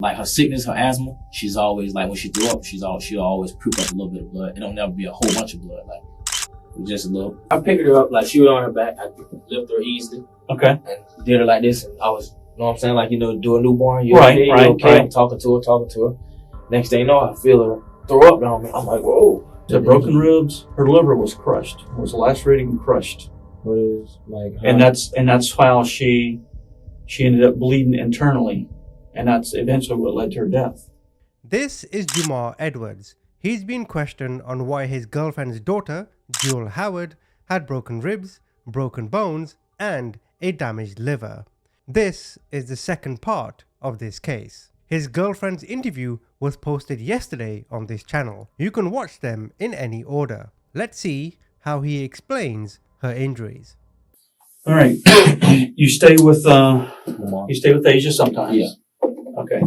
Like her sickness, her asthma, she's always like when she threw up, she'll always poop up a little bit of blood. It don't never be a whole bunch of blood, like just a little. I picked her up like she was on her back. I lifted her easily. Okay. And did her like this, and I was, you know what I'm saying, like do a newborn. You right, okay? right, you okay? right. I'm talking to her. Next thing you know, I feel her throw up down me. I'm like, whoa. The broken ribs, her liver was crushed. It was lacerated and crushed. What is like? And that's how she ended up bleeding internally. And that's eventually what led to her death. This is Jumar Edwards. He's been questioned on why his girlfriend's daughter, Jewel Howard, had broken ribs, broken bones, and a damaged liver. This is the second part of this case. His girlfriend's interview was posted yesterday on this channel. You can watch them in any order. Let's see how he explains her injuries. All right. You stay with Asia sometimes. Yeah. Okay.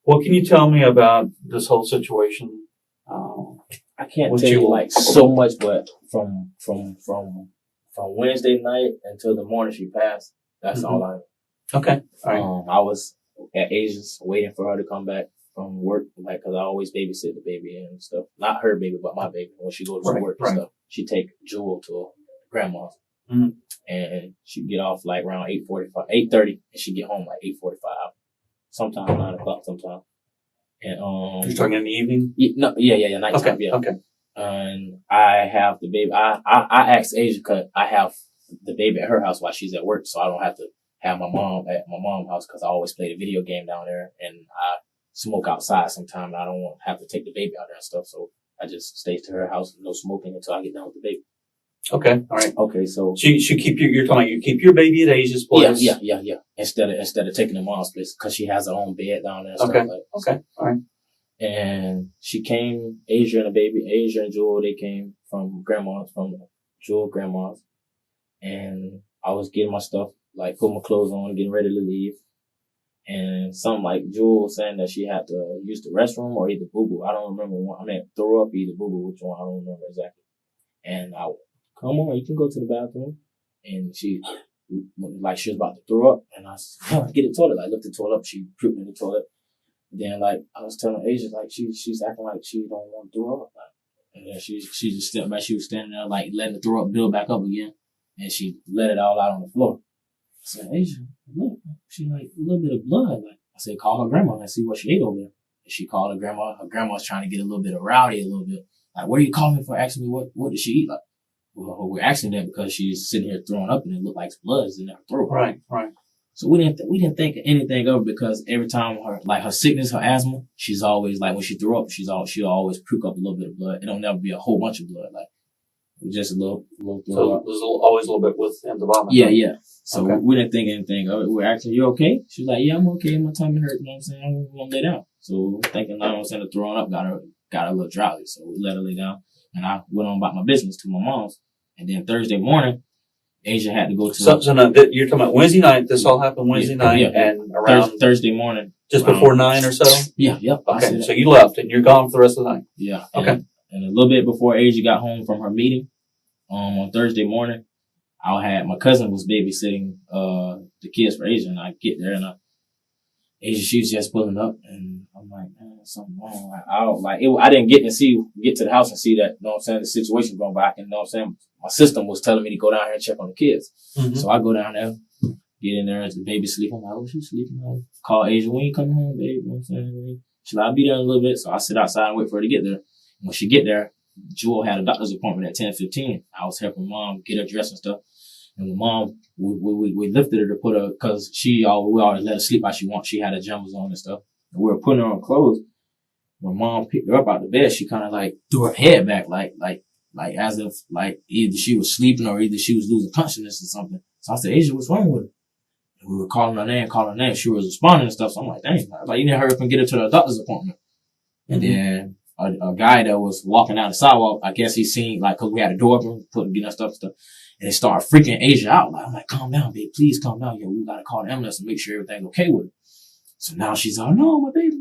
What can you tell me about this whole situation? I can't tell you like so much, but from Wednesday night until the morning she passed, that's all I know. Okay. All right. I was at Asia's waiting for her to come back from work, like, cause I always babysit the baby and stuff. Not her baby, but my baby. When she goes to work and stuff, she take Jewel to grandma's. Mm-hmm. And she get off like around 8:30, and she get home like 8:45. Sometimes 9 o'clock, sometimes. And you're talking in the evening? Yeah, nighttime. Okay. Yeah. Okay. And I have the baby. I asked Asia because I have the baby at her house while she's at work, so I don't have to have my mom at my mom's house because I always play the video game down there, and I smoke outside sometimes. I don't want to have to take the baby out there and stuff, so I just stay to her house, no smoking until I get done with the baby. Okay. All right. Okay. So she keep you're talking about you keep your baby at Asia's place. Yeah. Instead of taking the mom's place because she has her own bed down there. And okay. Stuff like okay. All right. And she came, Asia and Jewel, they came from Jewel grandma's. And I was getting my stuff, like put my clothes on, getting ready to leave. And something like Jewel was saying that she had to use the restroom or either boo-boo. I don't remember one. I mean, throw up, either boo-boo, which one, I don't remember exactly. And I, come on, you can go to the bathroom. And she was about to throw up. And I said, get the toilet. Like, lift the toilet up. She pooped in the toilet. Then, like, I was telling Asia, like, she's acting like she don't want to throw up. Like, and then she just stepped back. She was standing there, like, letting the throw up build back up again. And she let it all out on the floor. I said, Asia, look, she like a little bit of blood. Like, I said, call her grandma and see what she ate over there. And she called her grandma. Her grandma's trying to get a little bit of rowdy, a little bit. Like, what are you calling me for? Asking me what did she eat? Like, well, we're asking that because she's sitting here throwing up and it looked like blood's in her throat. Right. So we didn't think anything of it because every time her sickness, her asthma, she's always like when she threw up, she'll always puke up a little bit of blood. It don't never be a whole bunch of blood, like just a little so up. There's always a little bit with involvement. Yeah. So we didn't think anything of it. We're asking, you okay? She's like, yeah, I'm okay. My tummy hurt. You know what I'm saying? I'm gonna lay down. So thinking, you know what I'm saying, the throwing up got her a little drowsy. So we let her lay down, and I went on about my business to my mom's. And then Thursday morning, Asia had to go to. So now you're talking about Wednesday night. This all happened Wednesday night, and around Thursday morning, just before 9 or so. Yeah. Okay, so you left and you're gone for the rest of the night. Yeah. Okay. And a little bit before Asia got home from her meeting, on Thursday morning, my cousin was babysitting the kids for Asia, and I get there and Asia, she's just pulling up, and I'm like, man, something wrong. I didn't get to the house and see that, you know what I'm saying, the situation going back, and you know what I'm saying, my system was telling me to go down here and check on the kids. Mm-hmm. So I go down there, get in there, the baby sleep. I'm like, oh, she's sleeping. I call Asia, when you coming home, babe? You know what I'm saying? She's like, I'll be there in a little bit. So I sit outside and wait for her to get there. When she get there, Jewel had a doctor's appointment at 10:15. I was helping mom get her dressed and stuff. And mom, we lifted her to put her, cause we always let her sleep how she wants. She had her jumpers on and stuff. And we were putting her on clothes. When mom picked her up out of bed, she kind of like threw her head back, like as if like either she was sleeping or either she was losing consciousness or something. So I said, Asia, what's wrong with her? And we were calling her name. She was responding and stuff. So I'm like, dang, you didn't hurry up and get her to the doctor's appointment. And then a guy that was walking down the sidewalk, I guess he seen, like, cause we had a door open, getting our stuff. And it started freaking Asia out. Like, I'm like, calm down, babe. Please calm down. Yo, we gotta call the ambulance and make sure everything's okay with her. So now she's like, no, my baby.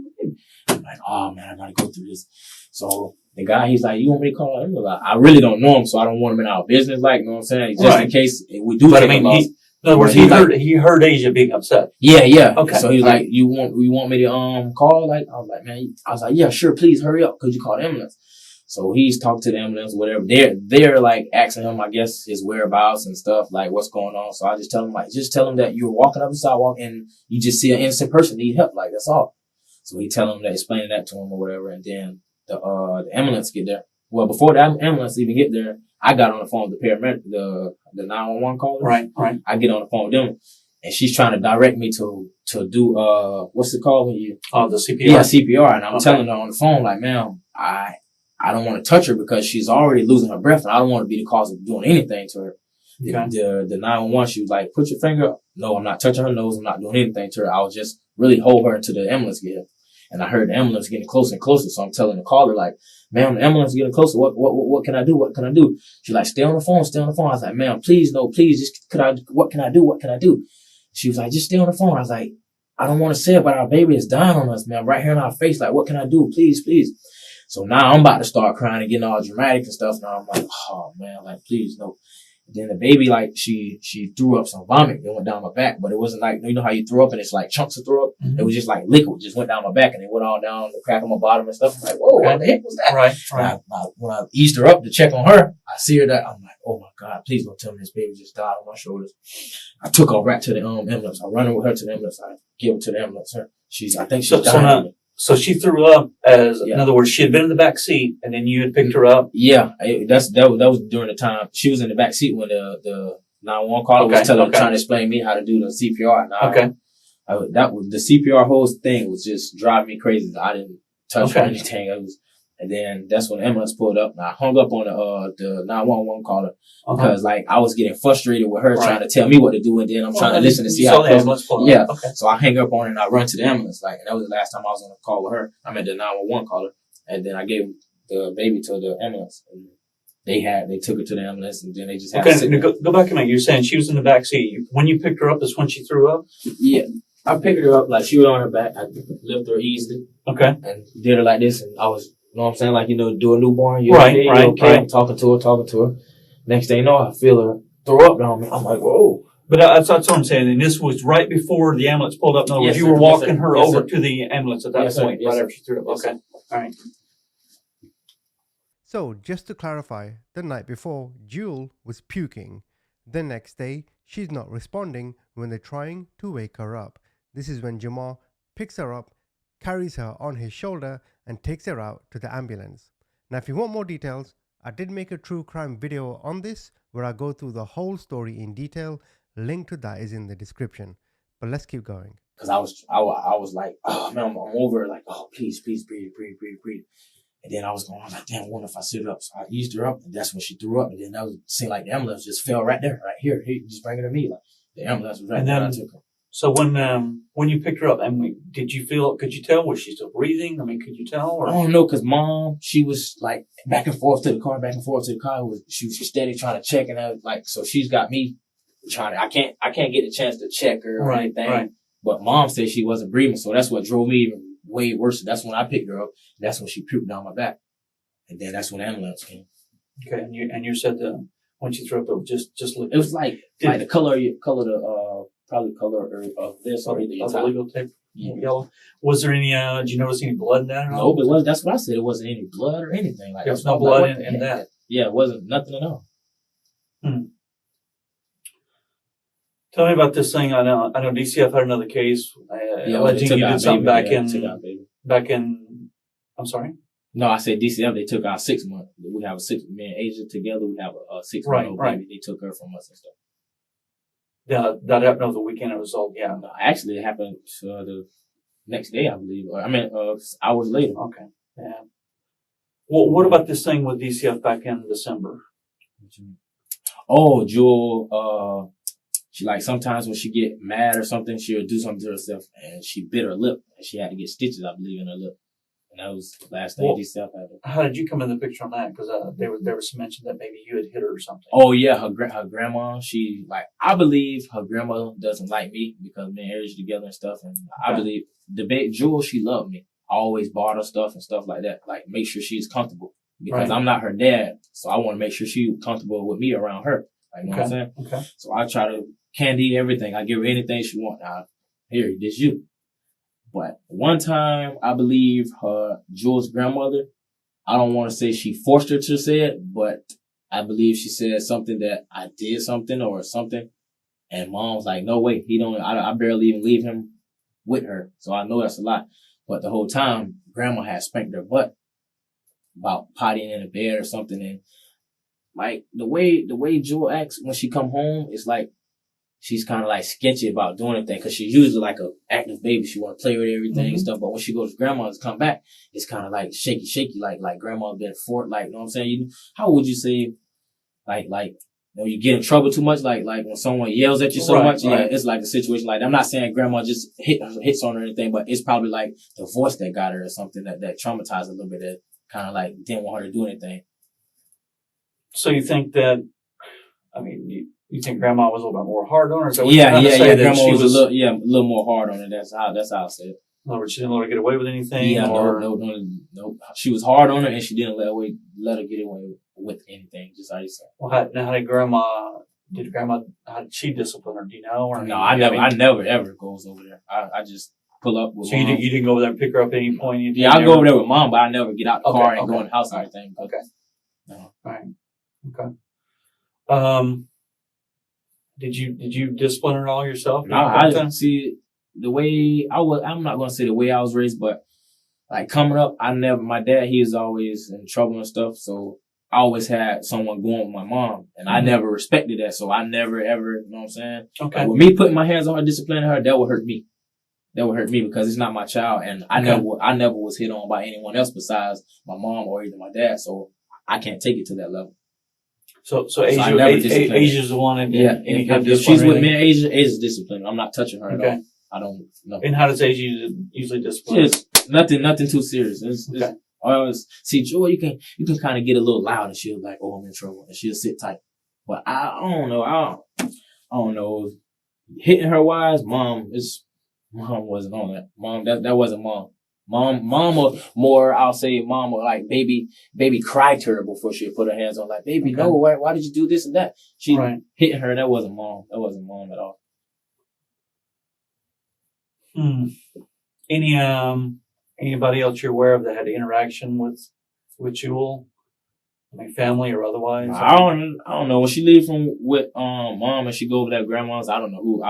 I'm like, oh man, I gotta go through this. So the guy, he's like, you want me to call the ambulance? I really don't know him, so I don't want him in our business. Like, you know what I'm saying? Just in case we do. But I mean, In other words, he heard Asia being upset. Yeah. Okay. So he was like, you want me to call? Like, I was like, man, yeah, sure, please hurry up. Could you call the ambulance? So he's talking to the ambulance, whatever. They're like asking him, I guess, his whereabouts and stuff, like what's going on. So I just tell him that you're walking up the sidewalk and you just see an innocent person need help. Like, that's all. So he tell him that, explaining that to him or whatever. And then the ambulance get there. Well, before the ambulance even get there, I got on the phone with the paramedic, the 911 caller. Right. I get on the phone with them, and she's trying to direct me to do what's it called when you the CPR. Yeah, CPR. And I'm telling her on the phone, like, ma'am, I don't want to touch her because she's already losing her breath, and I don't want to be the cause of doing anything to her. Okay. The 911, she was like, put your finger up. No, I'm not touching her nose. I'm not doing anything to her. I was just really hold her until the ambulance get here. And I heard the ambulance getting closer and closer. So I'm telling the caller, like, ma'am, the ambulance is getting closer. What can I do? What can I do? She's like, stay on the phone. I was like, ma'am, please, no, please, what can I do? She was like, just stay on the phone. I was like, I don't want to say it, but our baby is dying on us, man, right here in our face. Like, what can I do? Please. So now I'm about to start crying and getting all dramatic and stuff. Now I'm like, oh man, like, please, no. Then the baby, like, she threw up some vomit. It went down my back, but it wasn't like, you know how you throw up and it's like chunks of throw up? Mm-hmm. It was just like liquid, just went down my back and it went all down the crack of my bottom and stuff. I'm like, whoa, what the heck was that? Right. When I eased her up to check on her, I see her that, I'm like, oh my God, please don't tell me this baby just died on my shoulders. I took her right to the ambulance. I run her with her to the ambulance. I give her to the ambulance. I think she's dying. So she threw up in other words, she had been in the back seat and then you had picked her up? Yeah, that was during the time. She was in the back seat when the 911 caller was trying to explain me how to do the CPR. The CPR whole thing was just driving me crazy. I didn't touch anything. And then that's when the ambulance pulled up and I hung up on the 911 caller because like I was getting frustrated with her trying to tell me what to do and then I'm trying to listen to see how the ambulance pulled up. Okay. So I hang up on her and I run to the ambulance and that was the last time I was on a call with her. I met the 911 caller and then I gave the baby to the ambulance and they took her to the ambulance and then they just had to sit there. Go back a minute. You're saying she was in the back seat. When you picked her up is when she threw up? Yeah. I picked her up like she was on her back. I lifted her easily. Okay. And did her like this and I was, you know what I'm saying? Like, do a newborn. Right. I'm talking to her. Next thing you know, I feel her throw up on me. I'm like, whoa. But that's what I'm saying. And this was right before the ambulance pulled up. In other words, you were walking her over to the ambulance at that point, right after she threw up. Okay. All right. So, just to clarify, the night before, Jewel was puking. The next day, she's not responding when they're trying to wake her up. This is when Jumar picks her up, carries her on his shoulder, and takes her out to the ambulance. Now, if you want more details, I did make a true crime video on this where I go through the whole story in detail. Link to that is in the description. But let's keep going. Because I was like, oh man, I'm over. Like, oh, please, breathe. And then I was like, damn, I wonder if I sit her up. So I eased her up, and that's when she threw up. And then it seemed like the ambulance just fell right there, right here. Just bring her to me. Like the ambulance was right there. I took her. So when you picked her up, and could you tell, was she still breathing? I mean, could you tell? Or? I don't know, cause mom, she was like back and forth to the car. She was steady trying to check and I was like, so she's got me I can't get a chance to check her or anything. Right. But mom said she wasn't breathing. So that's what drove me even way worse. That's when I picked her up. That's when she puked down my back. And then that's when the ambulance came. Okay. And you said that when she threw up, it was just it was like the color probably color of this or either of the legal tape, yellow. Was there any? Did you notice any blood in that? No, but it was. That's what I said. It wasn't any blood or anything. Like there was no blood in that. Yeah, it wasn't nothing at all. Tell me about this thing. I know DCF had another case alleging you did something back in. I'm sorry. No, I said DCF. They took our 6 month. We have me and Asia together. We have a 6 month old baby. They took her from us and stuff. Yeah, that happened over the weekend. It was all, No, actually, it happened the next day, I believe. Hours later. Okay. Yeah. Well, what about this thing with DCF back in December? Oh, Jewel, she like sometimes when she get mad or something, she'll do something to herself and she bit her lip and she had to get stitches, I believe, in her lip. And that was the last thing DCF had. How did you come in the picture on that? Because there was some mention that maybe you had hit her or something. Oh yeah, her grandma. She I believe her grandma doesn't like me because me and Aries together and stuff. And I believe Jewel, she loved me. I always bought her stuff and stuff like that. Like make sure she's comfortable because I'm not her dad, so I want to make sure she's comfortable with me around her. Like, you know what I'm saying? Okay. So I try to candy, everything. I give her anything she want. Now, here, this you. But one time, I believe Jules' grandmother, I don't want to say she forced her to say it, but I believe she said something that I did something or something. And mom was like, no way, I barely even leave him with her. So I know that's a lot. But the whole time, grandma had spanked her butt about pottying in the bed or something. And like the way Jewel acts when she come home, it's like she's kind of like sketchy about doing anything because she's usually like a active baby. She want to play with everything and stuff. But when she goes to grandma's come back, it's kind of like shaky, like grandma been fort, like, you know what I'm saying? How would you say, like, you know, you get in trouble too much, like when someone yells at you so much, yeah, it's like a situation like that. I'm not saying grandma just hits on her or anything, but it's probably like the voice that got her or something that traumatized a little bit, that kind of like didn't want her to do anything. So you think that, I mean, you think grandma was a little bit more hard on her? So yeah. Grandma was a little more hard on her. That's how I say it. In other words, she didn't let her get away with anything? Yeah, no. She was hard on her and she didn't let her get away with anything, just how you said. Well, how did she discipline her? Do you know? Or no, I never ever goes over there. I just pull up with mom. So you didn't go over there and pick her up at any point? Yeah, I go over there with mom, but I never get out the car and go in the house or anything. Okay. No. All right. Okay. Did you discipline her all yourself? No, I didn't see the way I'm not going to say the way I was raised, but like coming up, my dad, he was always in trouble and stuff. So I always had someone going with my mom and I never respected that. So I never ever, you know what I'm saying? Okay. Like, with me putting my hands on her, disciplining her, that would hurt me. That would hurt me because it's not my child. And I never was hit on by anyone else besides my mom or either my dad. So I can't take it to that level. So Asia's the one. If she's with me, Asia's disciplined. I'm not touching her at all. I don't know. And how does Asia usually discipline? Just nothing too serious. I always see Joy. You can kind of get a little loud, and she'll be like, "Oh, I'm in trouble," and she'll sit tight. But I don't know. I don't know. Hitting her wise, mom wasn't on that. Mom, that wasn't mom. Mom more, I'll say mom or like baby cried to her before she put her hands on, like, baby, no, why did you do this and that? She hitting her, that wasn't mom. That wasn't mom at all. Anybody else you're aware of that had interaction with Jewel? I mean, family or otherwise? I don't know. When she leaves from with mom and she go over to grandma's, I don't know who.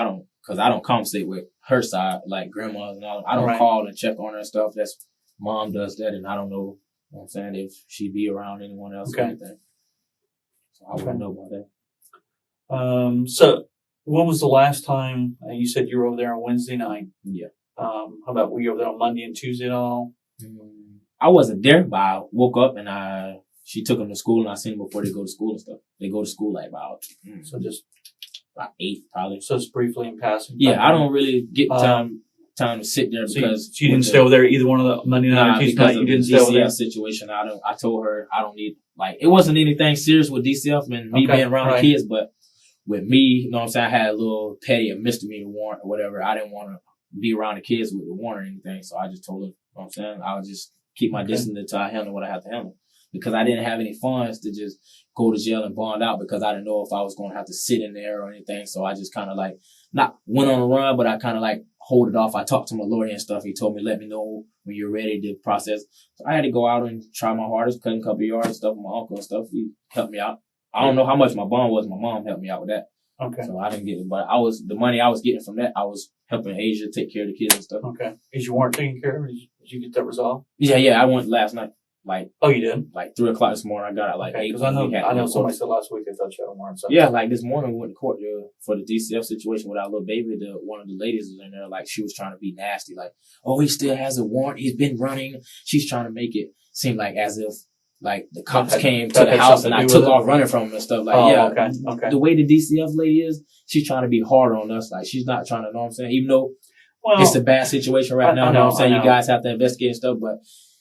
Because I don't conversate with her side, like grandma's and all. I don't call and check on her and stuff. That's mom does that, and I don't know, you know what I'm saying, if she be around anyone else or anything. So I wouldn't know about that. So when was the last time you said you were over there on Wednesday night? Yeah. How about were you over there on Monday and Tuesday at all? I wasn't there, but I woke up and she took them to school, and I seen them before they go to school and stuff. They go to school like about so just about 8 probably. So it's briefly in passing. Yeah, I don't really get time to sit there because you didn't stay over there either one of the Monday night or Tuesday night. You didn't stay over there. Situation. I told her I don't need, like, it wasn't anything serious with DCF and me being around the kids, but with me, you know what I'm saying, I had a little petty, a misdemeanor warrant or whatever. I didn't want to be around the kids with the warrant or anything, so I just told her, you know what I'm saying, I'll just keep my distance until I handle what I have to handle. Because I didn't have any funds to just go to jail and bond out because I didn't know if I was going to have to sit in there or anything. So I just kind of like, not went on a run, but I kind of like hold it off. I talked to my lawyer and stuff. He told me, let me know when you're ready to process. So I had to go out and try my hardest, cutting a couple of yards and stuff with my uncle and stuff. He helped me out. I don't know how much my bond was. My mom helped me out with that. Okay. So I didn't get it, but the money I was getting from that, I was helping Asia take care of the kids and stuff. Okay. Is your warrant taken care of? Did you get that resolved? Yeah. I went last night. Like, oh, you did? Like 3 o'clock this morning. I got it like 8. Because I know somebody said last week they thought you had a warrant. Yeah, like this morning we went to court for the DCF situation with our little baby. One of the ladies was in there, like she was trying to be nasty, like, oh, he still has a warrant. He's been running. She's trying to make it seem like as if like the cops came to the house and I took off running from him and stuff. Like, okay. The way the DCF lady is, she's trying to be hard on us. Like, she's not trying to, know what I'm saying? Even though it's a bad situation right now, know what I'm saying? You guys have to investigate and stuff, but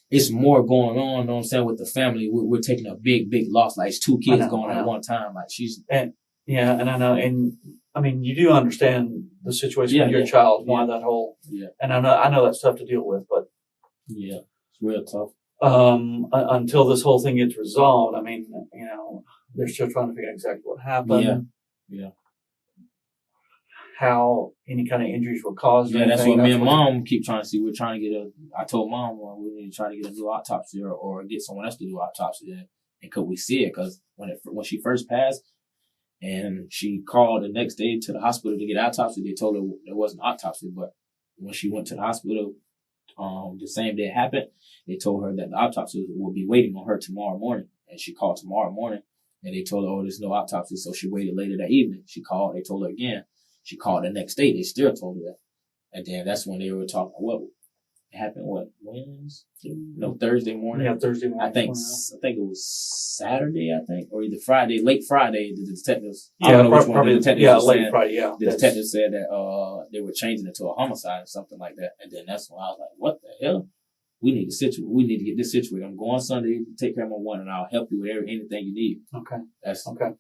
it's more going on, know what I'm saying, with the family. We're taking a big loss. Like, it's 2 kids going at one time. Like, and I know. And I mean, you do understand the situation with your child, why that whole, and I know that's tough to deal with, but yeah, it's real tough. Until this whole thing gets resolved, I mean, you know, they're still trying to figure out exactly what happened. Yeah. how any kind of injuries were caused? Yeah, that's what me and Mom keep trying to see. We're trying to get I told Mom, well, we need to try to get a new autopsy or get someone else to do autopsy. And could we see it? Because when she first passed and she called the next day to the hospital to get autopsy, they told her there wasn't autopsy. But when she went to the hospital, the same day it happened, they told her that the autopsy will be waiting on her tomorrow morning. And she called tomorrow morning and they told her, oh, there's no autopsy. So she waited later that evening. She called, they told her again. She called the next day. They still told her that. And then that's when they were talking. What happened? Wednesday? No, Thursday morning. Yeah, Thursday morning. I think it was Saturday. Or either Friday, late Friday. The detectives. Yeah, I don't know which one. The detectives late Friday. Yeah, the detectives said that they were changing it to a homicide or something like that. And then that's when I was like, what the hell? We need to get this situated. I'm going Sunday to take care of my one, and I'll help you with anything you need. Okay. That's okay.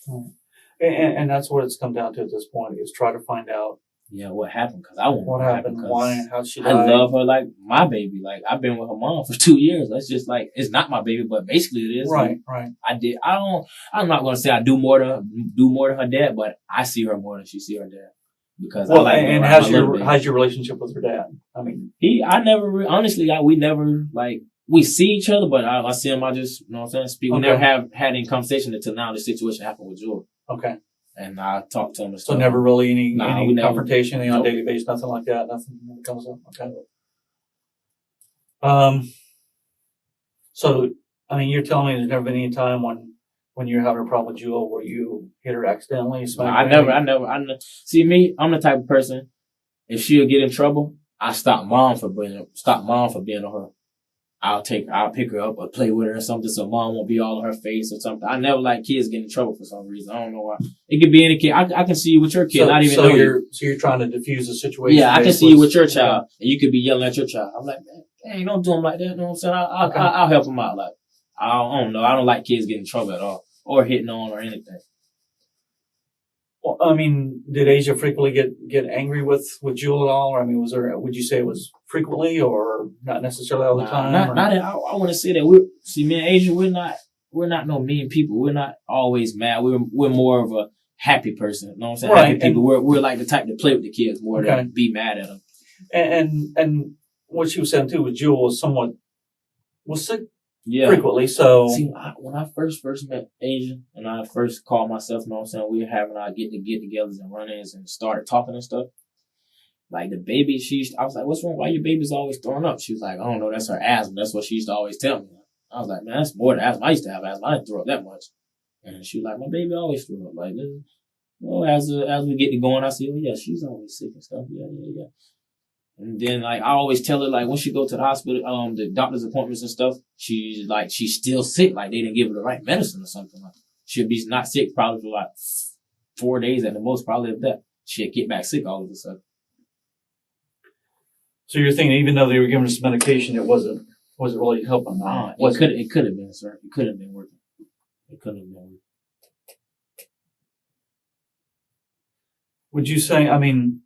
All right. And that's what it's come down to at this point is try to find out. Yeah, what happened? Because I want what happened, why, how she died. I love her like my baby. Like I've been with her mom for 2 years. That's just like it's not my baby, but basically it is. Right, like, right. I'm not going to say I do more to her dad, but I see her more than she see her dad. Because and how's your relationship with her dad? I mean, we never like. We see each other, but I see him. I just, you know what I'm saying, speak. We never have had any conversation until now. The situation happened with Jumar. Okay. And I talked to him. And so never really any confrontation, never, on a daily basis, nothing like that. Nothing comes up. Okay. So I mean, you're telling me there's never been any time when you're having a problem with Jewel where you hit her accidentally? I never. See me, I'm the type of person. If she'll get in trouble, I stop mom from being on her. I'll pick her up or play with her or something so mom won't be all in her face or something. I never like kids getting in trouble for some reason. I don't know why. It could be any kid. I can see you with your kid. Not even know you. So you're trying to diffuse the situation. Yeah, I can see you with your child and you could be yelling at your child. I'm like, man, dang, don't do him like that. You know what I'm saying? I'll help him out. Like, I don't know. I don't like kids getting in trouble at all or hitting on or anything. Well, I mean, did Asia frequently get angry with Jewel at all? Or I mean, would you say it was frequently or not necessarily all the time? I want to say that me and Asia, we're not no mean people. We're not always mad. We're more of a happy person. You know what I'm saying? Right. Happy people. We're like the type to play with the kids more than be mad at them. And what she was saying too with Jewel was sick. Yeah. Frequently, so. See, when I first met Asia and I first called myself, you know what I'm saying, we were having our get-togethers and run-ins and started talking and stuff. Like the baby, I was like, what's wrong? Why your baby's always throwing up? She was like, I don't know, that's her asthma. That's what she used to always tell me. I was like, man, that's more than asthma. I used to have asthma. I didn't throw up that much. And she was like, my baby always threw up. Like, well, as we get to going, I say, oh yeah, she's always sick and stuff. Yeah. And then, like, I always tell her, like, when she go to the hospital, the doctor's appointments and stuff, she's still sick. Like, they didn't give her the right medicine or something. Like, she'll be not sick probably for, like, 4 days at the most, probably if that. She'll get back sick all of a sudden. So you're thinking even though they were giving her some medication, it wasn't really helping? It could have been, sir. It could have been working. It could have been working. Would you say, I mean,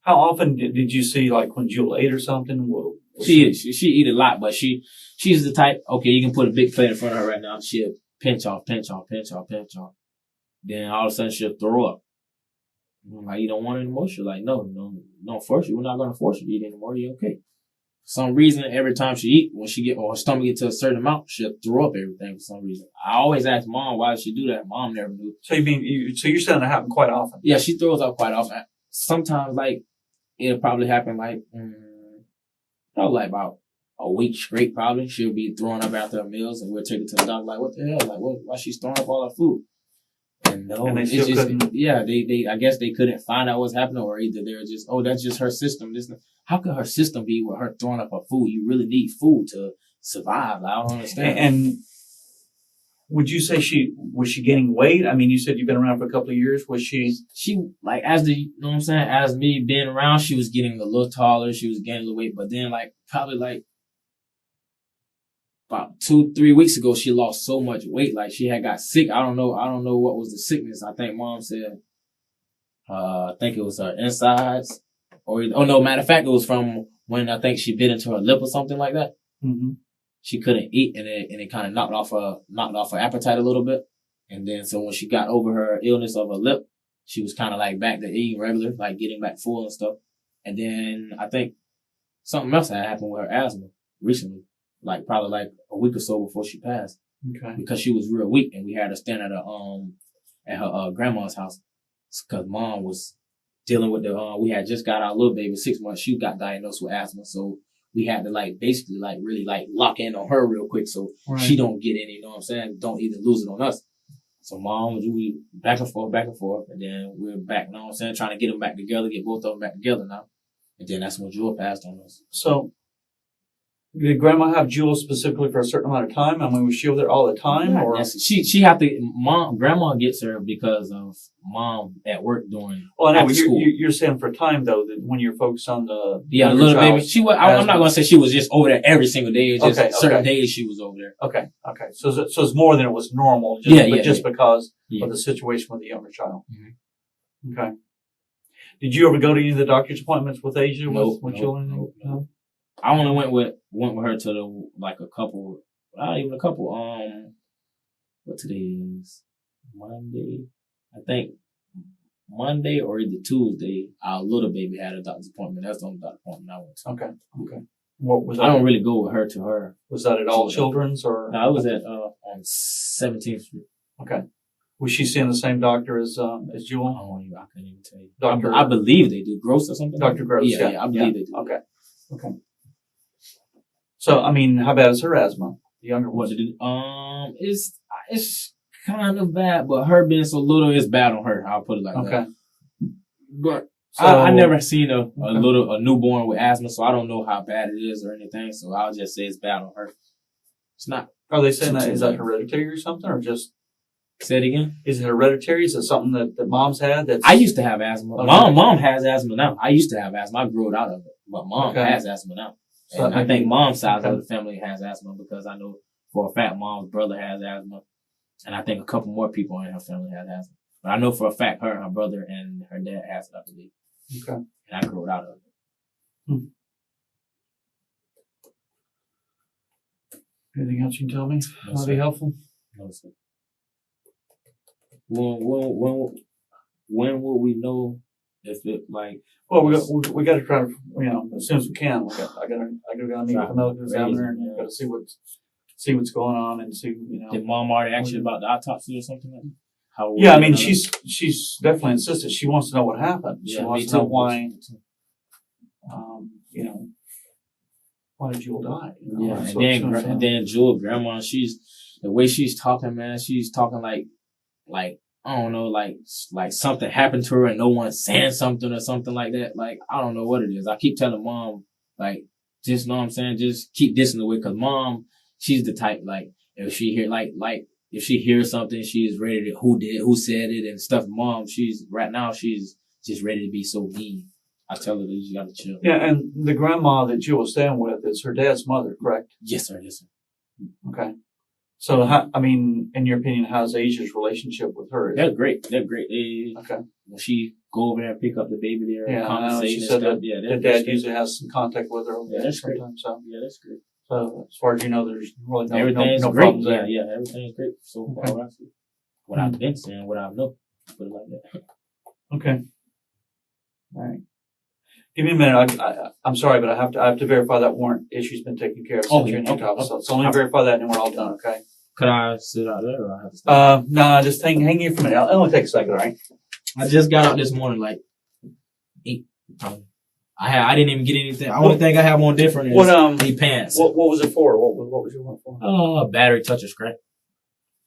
how often did you see, like, when Jewel ate or something? She eat a lot, but she's the type, okay, you can put a big plate in front of her right now. She'll pinch off. Then all of a sudden she'll throw up. Like, you don't want it anymore? She's like, no, don't force you. We're not going to force you to eat anymore. You're okay. For some reason, every time she eat, when her stomach gets to a certain amount, she'll throw up everything for some reason. I always ask Mom, why does she do that? Mom never knew. So you're saying that happen quite often? Yeah, she throws up quite often. Sometimes, like, it'll probably happen probably like about a week straight. Probably she'll be throwing up after her meals, and we'll take her to the doctor. Like, what the hell? Like, why she's throwing up all her food? And no, and they still couldn't. Yeah, they I guess they couldn't find out what's happening, or either they're just, that's just her system. How could her system be with her throwing up her food? You really need food to survive. Like, I don't understand. And would you say was she gaining weight? I mean, you said you've been around for a couple of years. Was she like, you know what I'm saying? As me being around, she was getting a little taller. She was gaining a little weight, but then probably about 2-3 weeks ago, she lost so much weight. Like, she had got sick. I don't know what was the sickness. I think Mom said, I think it was her insides matter of fact, it was from when I think she bit into her lip or something like that. Mm-hmm. She couldn't eat, and it kind of knocked off her appetite a little bit. And then, so when she got over her illness of her lip, she was kind of like back to eating regular, like getting back full and stuff. And then I think something else had happened with her asthma recently, like probably like a week or so before she passed. Okay. Because she was real weak, and we had her stand at her grandma's house because mom was dealing with we had just got our little baby 6 months. She got diagnosed with asthma, so we had to like basically like really like lock in on her real quick so she don't get any, you know what I'm saying? Don't either lose it on us. So mom, we back and forth, and then we're back, you know what I'm saying? Trying to get them back together, get both of them back together now. And then that's when Jewel passed on us. So, did Grandma have Jewel specifically for a certain amount of time? I mean, was she over there all the time, or she had to? Grandma gets her because of mom at work during. Well, I know school. you're saying for time though, that when you're focused on the the little baby, she was. I'm not gonna say she was just over there every single day. It's just certain days she was over there. Okay. So it's more than it was normal, just because of the situation with the younger child. Mm-hmm. Okay. Did you ever go to any of the doctor's appointments with Asia with children? No. I only went with her to not even a couple. What today is? Monday. I think Monday or either Tuesday. Our little baby had a doctor's appointment. That's the only doctor's appointment I went to. Okay. What was that? I don't really go with her to her. Was that at all children's or? No, I was at on 17th Street. Okay. Was she seeing the same doctor as Jewel? I couldn't even tell you. I believe they do. Gross or something? Dr. Gross, yeah. I believe they do. Okay. So, I mean, how bad is her asthma? The younger one? It's kind of bad, but her being so little, it's bad on her. I'll put it like that. Okay. But so, I never seen a newborn with asthma, so I don't know how bad it is or anything. So I'll just say it's bad on her. It's not. Are they saying that is that hereditary or something, or just? Say it again. Is it hereditary? Is it something that mom's had? I used to have asthma. Okay. Mom has asthma now. I used to have asthma. I grew it out of it, but mom has asthma now. So and I think mom's side of the family has asthma because I know for a fact mom's brother has asthma, and I think a couple more people in her family have asthma. But I know for a fact her brother and her dad has it, I believe. Okay. And I grew it out of it. Anything else you can tell me? No, that'll be helpful. No, sir. When will we know if it like? Well, we got to try to as soon as we can. I got to meet with the medical examiner and got to see what's going on and see Did mom already ask you about the autopsy or something like that? I mean she's definitely insisted. She wants to know what happened. Yeah, she wants to know why. Why did Jewel die? And then Jewel, grandma, the way she's talking, man. She's talking like I don't know, like something happened to her and no one's saying something or something like that. Like, I don't know what it is. I keep telling mom, like, just know what I'm saying, just keep dissing away. Cause mom, she's the type, like, if she hear, if she hears something, she's ready to, who said it and stuff. Mom, she's just ready to be so mean. I tell her that you gotta chill. Yeah, and the grandma that Jewel was staying with is her dad's mother, correct? Yes, sir. Okay. So, in your opinion, how's Asia's relationship with her? They're great. Okay. When she go over there and pick up the baby there and conversate she said that the dad usually has some contact with her. That's great. So. Yeah, that's great. So, as far as you know, there's really everything's no great. problems there. Yeah, everything's great. So far, what I've been saying, what I've known, put it like that. Okay. All right. Give me a minute. I'm sorry, but I have to verify that warrant issue's been taken care of since you're in Utah. So only verify that and then we're all done, okay? Could I sit out there or I have to stay? No, just hang here for a minute. It'll only take a second, all right? I just got out this morning, like 8. I didn't even get anything. I only thing I have on different is the pants. What was it for? What was your one for? Battery touch or scratch.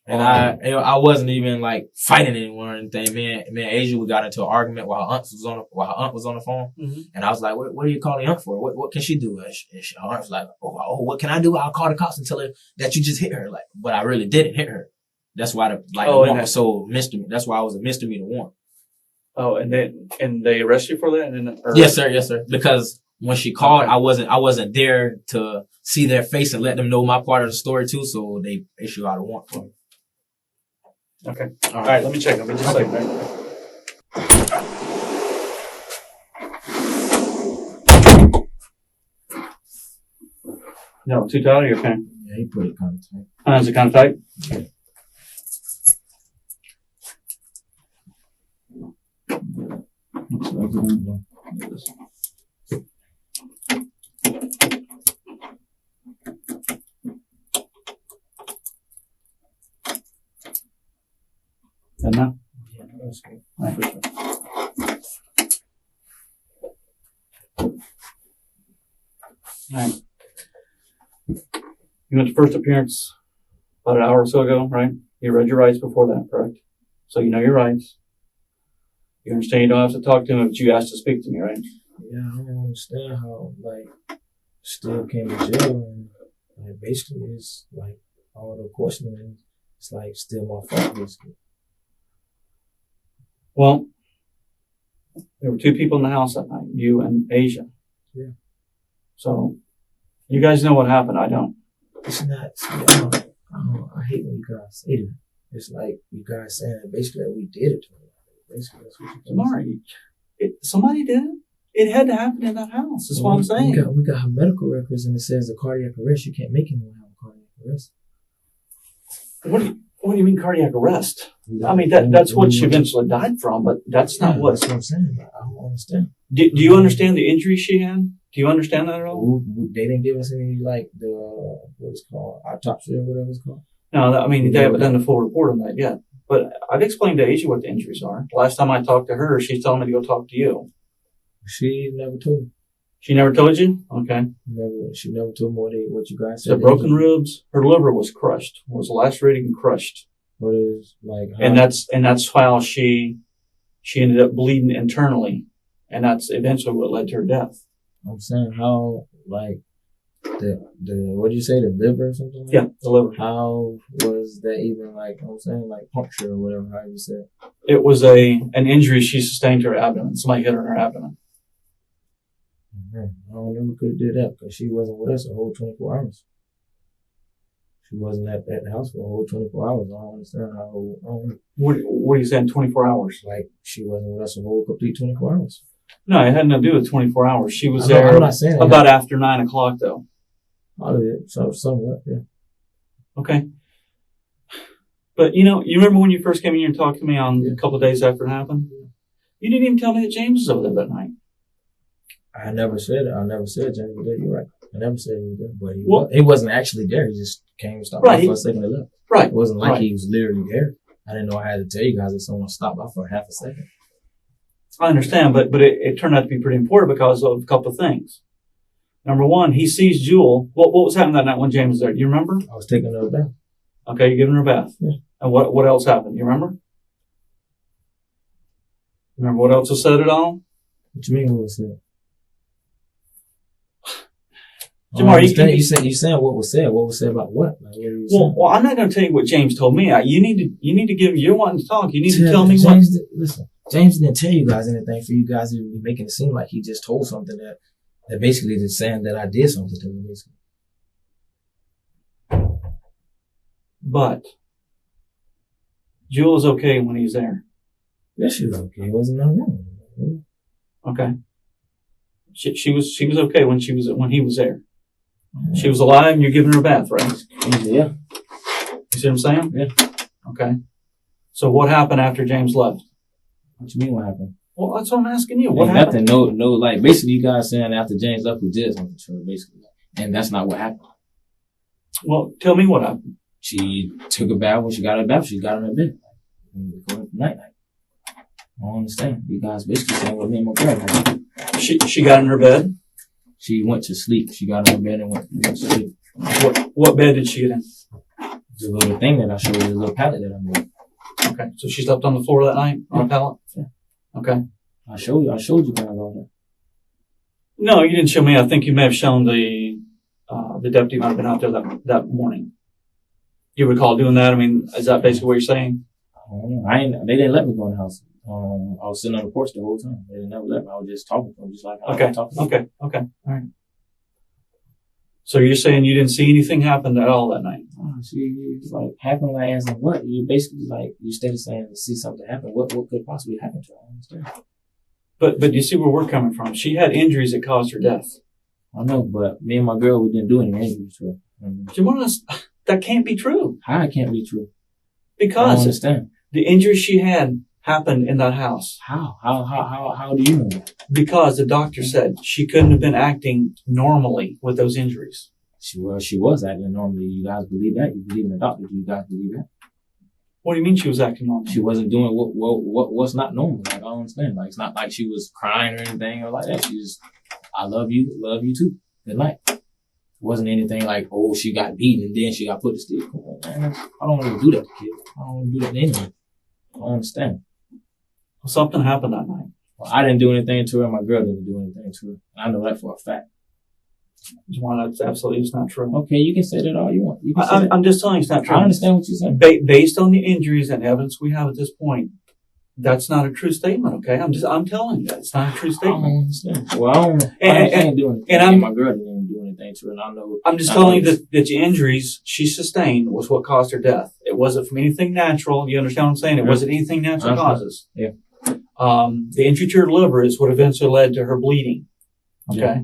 And I wasn't even like fighting anyone or anything. Me and Asia, we got into an argument while her aunt was on the phone. Mm-hmm. And I was like, what are you calling aunt for? What can she do? And her aunt was like, oh, what can I do? I'll call the cops and tell her that you just hit her. Like, but I really didn't hit her. That's why the warrant was so misdemeanor. That's why I was a misdemeanor warrant. Oh, and they arrested you for that? Yes, sir. Because when she called, I wasn't there to see their face and let them know my part of the story too. So they issued out a warrant for me. Okay. All right. Let me check. Let me just check. No, too tight or you're okay? Yeah, he put it kind of tight. Is it kind of tight? And now? Yeah, that's good. All right, for sure. All right. You went to first appearance about an hour or so ago, right? You read your rights before that, correct? So you know your rights. You understand you don't have to talk to him, but you asked to speak to me, right? Yeah, I don't understand how, like, still came to jail and, like, basically it's, like, all the questioning, it's, like, still my fault, basically. Well, there were two people in the house that night, you and Asia. Yeah. So, you guys know what happened. I don't. It's not, see, I hate when you guys say that. It's like you guys saying that basically that we did it to him. Basically, that's what you're Jumar, somebody did it. It had to happen in that house. That's what I'm saying. We got her medical records and it says the cardiac arrest. You can't make anyone have a cardiac arrest. What do you mean cardiac arrest? I mean, that's what she eventually died from, but that's not what. That's what I'm saying. I don't understand. Do you understand the injury she had? Do you understand that at all? They didn't give us any, like, the, what it's called, autopsy or whatever it's called. No, I mean, they haven't done the full report on that yet. But I've explained to Asia what the injuries are. Last time I talked to her, she's telling me to go talk to you. She never told me. She never told you? Okay. She never told me what you guys said. The broken ribs, her liver was crushed, was lacerated and crushed. What is, like, how? And that's how she ended up bleeding internally. And that's eventually what led to her death. I'm saying how, like, the what do you say, the liver or something? Like yeah, the liver. How was that even, like, I'm saying, like, puncture or whatever, how you said? It was an injury she sustained to her abdomen. Somebody hit her in her abdomen. I don't know who could have did that because she wasn't with us a whole 24 hours. She wasn't at the house for a whole 24 hours. I don't understand how. What are you saying, 24 hours? Like, she wasn't with us a whole complete 24 hours. No, it had nothing to do with 24 hours. She was there about after 9 o'clock, though. Oh, yeah. So, somewhat, yeah. Okay. But, you remember when you first came in here and talked to me on a couple of days after it happened? You didn't even tell me that James was over there that night. I never said it. I never said James was there. You're right. I never said he was there. But he wasn't actually there. He just came and stopped by for a second and left. Right. It wasn't like he was literally there. I didn't know I had to tell you guys that someone stopped by for half a second. I understand, but it turned out to be pretty important because of a couple of things. Number one, he sees Jewel. What was happening that night when James was there? Do you remember? I was taking her a bath. Okay, you're giving her a bath. Yeah. And what else happened? You remember? Remember what else was said at all? What you mean what was said? Jumar, you saying what was said? What was said about what? Like, what well, I'm not going to tell you what James told me. You need to give. You're wanting to talk. You need to tell me what. Listen, James didn't tell you guys anything for you guys to be making it seem like he just told something that basically is saying that I did something to him. Basically. But Jewel is okay when he's there. Yeah, she was okay. It wasn't nothing wrong. Okay. She was okay when he was there. She was alive and you're giving her a bath, right? Yeah. You see what I'm saying? Yeah. Okay. So what happened after James left? What you mean what happened? Well, that's what I'm asking you. What happened? Nothing. No, like, basically you guys saying after James left, we did something to her, basically. And that's not what happened. Well, tell me what happened. She took a bath. When she got out of bath, she got in her bed. Night. I don't understand. You guys basically saying what me and my grandma. She got in her bed? She went to sleep. She got in her bed and went to sleep. What bed did she get in? The little thing that I showed you, the little pallet that I made. Okay. So she slept on the floor that night on a pallet? Yeah. Okay. I showed you guys all that. No, you didn't show me. I think you may have shown the deputy might have been out there that morning. You recall doing that? I mean, is that basically what you're saying? I don't know. They didn't let me go in the house. I was sitting on the porch the whole time. They didn't never let me. I was just talking to them, just like how I was talking to them. Okay. All right. So you're saying you didn't see anything happen at all that night? She like happened like as in what? You basically like you started saying to see something happen. What could possibly happen to her? I understand. But you see where we're coming from. She had injuries that caused her death. I know, but me and my girl, we didn't do any injuries to her. That can't be true. How it can't be true? Because I don't understand. The injuries she had happened in that house. How do you know that? Because the doctor said she couldn't have been acting normally with those injuries. She was acting normally. You guys believe that? You believe in the doctor? Do you guys believe that? What do you mean she was acting normal? She wasn't doing what's not normal. Like, I don't understand. Like, it's not like she was crying or anything or like that. She just, I love you too. Good night. It wasn't anything like, oh, she got beaten and then she got put to sleep. Come on, man. I don't want to do that to kids. I don't want to do that to anyone. I don't understand. Well, something happened that night. Well, I didn't do anything to her. My girl didn't do anything to her. I know that for a fact. Jumar, that's absolutely just not true. Okay, you can say that all you want. I'm just telling you it's not true. I understand what you're saying. Based on the injuries and evidence we have at this point, that's not a true statement, okay? I'm telling you that. It's not a true statement. I don't understand. Well, I can't do anything. And my girl didn't do anything to her, and I know. I'm just telling you that the injuries she sustained was what caused her death. It wasn't from anything natural. You understand what I'm saying? It wasn't anything natural causes. Yeah. The injury to her liver is what eventually led to her bleeding. Okay? Yeah.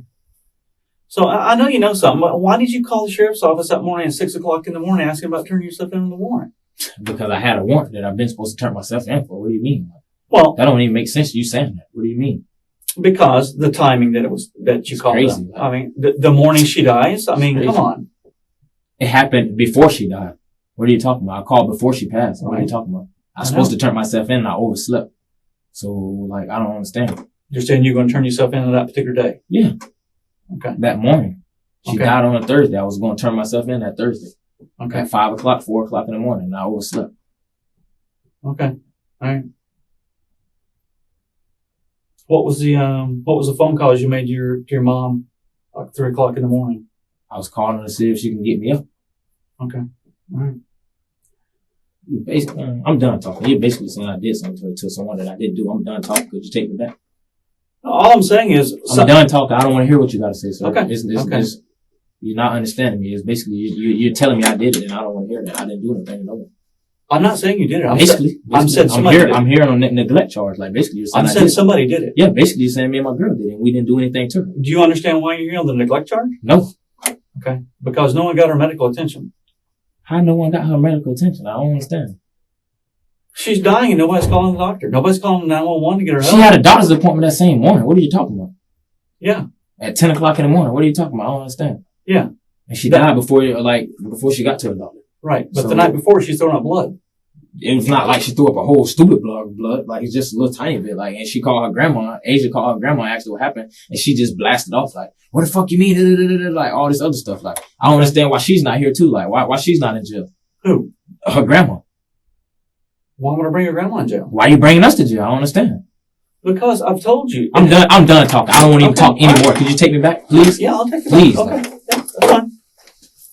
So I know you know something. Why did you call the sheriff's office that morning at 6 o'clock in the morning asking about turning yourself in on the warrant? Because I had a warrant that I've been supposed to turn myself in for. What do you mean? Well, that don't even make sense. You saying that? What do you mean? Because the timing that you called crazy. Them. I mean, the morning she dies. I mean, come on. It happened before she died. What are you talking about? I called before she passed. What are you talking about? I was supposed to turn myself in and I overslept. So, like, I don't understand. You're saying you're going to turn yourself in on that particular day? Yeah. Okay. That morning. She died on a Thursday. I was going to turn myself in that Thursday. Okay. At 5 o'clock, 4 o'clock in the morning, and I overslept. Okay. All right. What was the phone calls you made to your mom like 3 o'clock in the morning? I was calling her to see if she can get me up. Okay. All right. Basically, I'm done talking. You're basically saying I did something to someone that I didn't do. I'm done talking. Could you take me back? All I'm saying is... I'm done talking. I don't want to hear what you got to say, sir. Okay. You're not understanding me. It's basically, you're telling me I did it, and I don't want to hear that. I didn't do anything to no one. I'm not saying you did it. I'm hearing neglect charge. Like, basically, you're saying I'm saying somebody did it. Yeah, basically, you're saying me and my girl did it, and we didn't do anything to her. Do you understand why you're here on the neglect charge? No. Okay. Because no one got her medical attention. How no one got her medical attention? I don't understand. She's dying and nobody's calling the doctor. Nobody's calling 911 to get her help. She had a doctor's appointment that same morning. What are you talking about? Yeah. At 10 o'clock in the morning. What are you talking about? I don't understand. Yeah. And she died before she got to the doctor. Right. But the night before, she's throwing up blood. It was not like she threw up a whole stupid blood. Like, it's just a little tiny bit. Like, and she called her grandma. Asia called her grandma and asked her what happened. And she just blasted off like, what the fuck you mean? Like, all this other stuff. Like, I don't understand why she's not here too. Like, why she's not in jail? Who? Her grandma. Why would I bring your grandma in jail? Why are you bringing us to jail? I don't understand. Because I've told you. I'm done talking. I don't want to even talk anymore. Could you take me back, please? Yeah, I'll take you back. Please. Okay. Yeah, that's fine.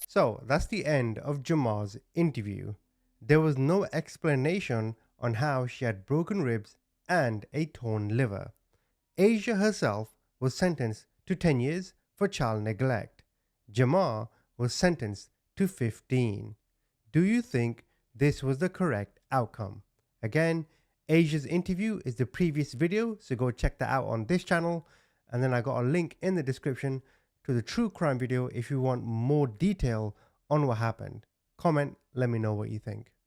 So that's the end of Jumar's interview. There was no explanation on how she had broken ribs and a torn liver. Asia herself was sentenced to 10 years for child neglect. Jumar was sentenced to 15. Do you think this was the correct outcome? Again, Asia's interview is the previous video, so go check that out on this channel. And then I got a link in the description to the true crime video if you want more detail on what happened. Comment, let me know what you think.